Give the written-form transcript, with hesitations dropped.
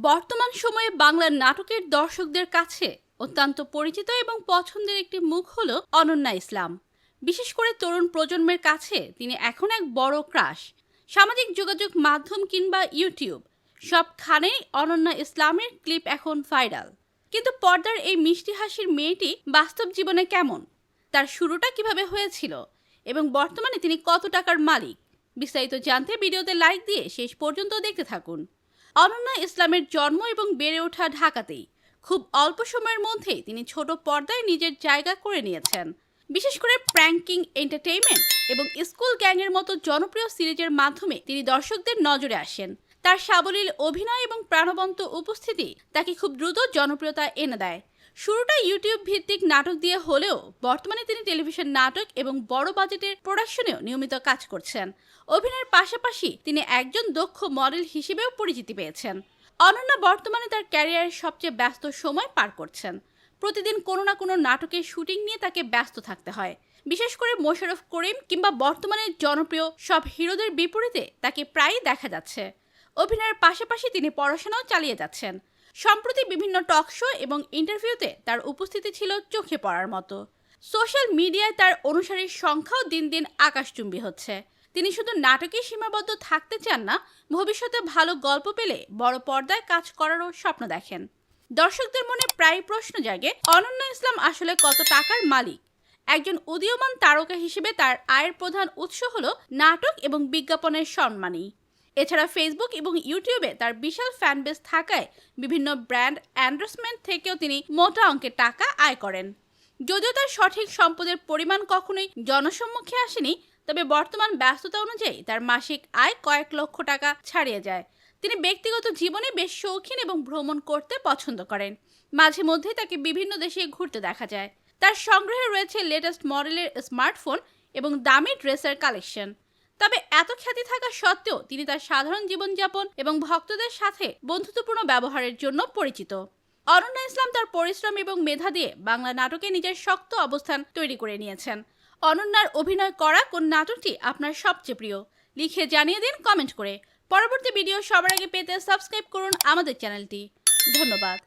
বর্তমান সময়ে বাংলার নাটকের দর্শকদের কাছে অত্যন্ত পরিচিত এবং পছন্দের একটি মুখ হলো অনন্যা ইসলাম। বিশেষ করে তরুণ প্রজন্মের কাছে তিনি এখন এক বড় ক্রাশ। সামাজিক যোগাযোগ মাধ্যম কিংবা ইউটিউব সবখানেই অনন্যা ইসলামের ক্লিপ এখন ভাইরাল। কিন্তু পর্দার এই মিষ্টি হাসির মেয়েটি বাস্তব জীবনে কেমন, তার শুরুটা কিভাবে হয়েছিল এবং বর্তমানে তিনি কত টাকার মালিক, বিস্তারিত জানতে ভিডিওতে লাইক দিয়ে শেষ পর্যন্ত দেখতে থাকুন। অনন্যা ইসলামের জন্ম এবং বেড়ে ওঠা ঢাকাতেই। খুব অল্প সময়ের মধ্যেই তিনি ছোট পর্দায় নিজের জায়গা করে নিয়েছেন। বিশেষ করে প্র্যাঙ্কিং এন্টারটেইনমেন্ট এবং স্কুল গ্যাংয়ের মতো জনপ্রিয় সিরিজের মাধ্যমে তিনি দর্শকদের নজরে আসেন। তার সাবলীল অভিনয় এবং প্রাণবন্ত উপস্থিতি তাকে খুব দ্রুত জনপ্রিয়তা এনে দেয়। শুরুটা ইউটিউব ভিত্তিক নাটক দিয়ে হলেও বর্তমানে তিনি টেলিভিশন নাটক এবং বড় বাজেটের প্রোডাকশনেও নিয়মিত কাজ করছেন। অভিনয়ের পাশাপাশি তিনি একজন দক্ষ মডেল হিসেবেও পরিচিতি পেয়েছেন। অনন্যা বর্তমানে তার ক্যারিয়ারের সবচেয়ে ব্যস্ত সময় পার করছেন। প্রতিদিন কোনো না কোনো নাটকের শুটিং নিয়ে তাকে ব্যস্ত থাকতে হয়। বিশেষ করে মোশাররফ করিম কিংবা বর্তমানে জনপ্রিয় সব হিরোদের বিপরীতে তাকে প্রায়ই দেখা যাচ্ছে। অভিনয়ের পাশাপাশি তিনি পড়াশোনাও চালিয়ে যাচ্ছেন। সম্প্রতি বিভিন্ন টক শো এবং ইন্টারভিউতে তার উপস্থিতি ছিল চোখে পড়ার মতো। সোশ্যাল মিডিয়ায় তার অনুসারীর সংখ্যাও দিন দিন আকাশচুম্বী হচ্ছে। তিনি শুধু নাটকেই সীমাবদ্ধ থাকতে চান না, ভবিষ্যতে ভালো গল্প পেলে বড় পর্দায় কাজ করারও স্বপ্ন দেখেন। দর্শকদের মনে প্রায় প্রশ্ন জাগে, অনন্যা ইসলাম আসলে কত টাকার মালিক? একজন উদীয়মান তারকা হিসেবে তার আয়ের প্রধান উৎস হলো নাটক এবং বিজ্ঞাপনের সম্মানী। এছাড়া ফেসবুক এবং ইউটিউবে তার বিশাল ফ্যান বেস থাকায় বিভিন্ন ব্র্যান্ড এন্ডোর্সমেন্ট থেকেও তিনি মোটা অঙ্কের টাকা আয় করেন। যদিও তার সঠিক সম্পদের পরিমাণ কখনোই জনসম্মুখে আসেনি, তবে বর্তমান ব্যস্ততা অনুযায়ী তার মাসিক আয় কয়েক লক্ষ টাকা ছাড়িয়ে যায়। তিনি ব্যক্তিগত জীবনে বেশ শৌখিন এবং ভ্রমণ করতে পছন্দ করেন। মাঝে মধ্যে তাকে বিভিন্ন দেশে ঘুরতে দেখা যায়। তার সংগ্রহে রয়েছে লেটেস্ট মডেলের স্মার্টফোন এবং দামি ড্রেসের কালেকশন। তবে এত খ্যাতি থাকা সত্ত্বেও তিনি তার সাধারণ জীবনযাপন এবং ভক্তদের সাথে বন্ধুত্বপূর্ণ ব্যবহারের জন্য পরিচিত। অনন্যা ইসলাম তার পরিশ্রম এবং মেধা দিয়ে বাংলা নাটকে নিজের শক্ত অবস্থান তৈরি করে নিয়েছেন। অনন্যার অভিনয় করা কোন নাটকটি আপনার সবচেয়ে প্রিয়, লিখে জানিয়ে দিন কমেন্ট করে। পরবর্তী ভিডিও সবার আগে পেতে সাবস্ক্রাইব করুন আমাদের চ্যানেলটি। ধন্যবাদ।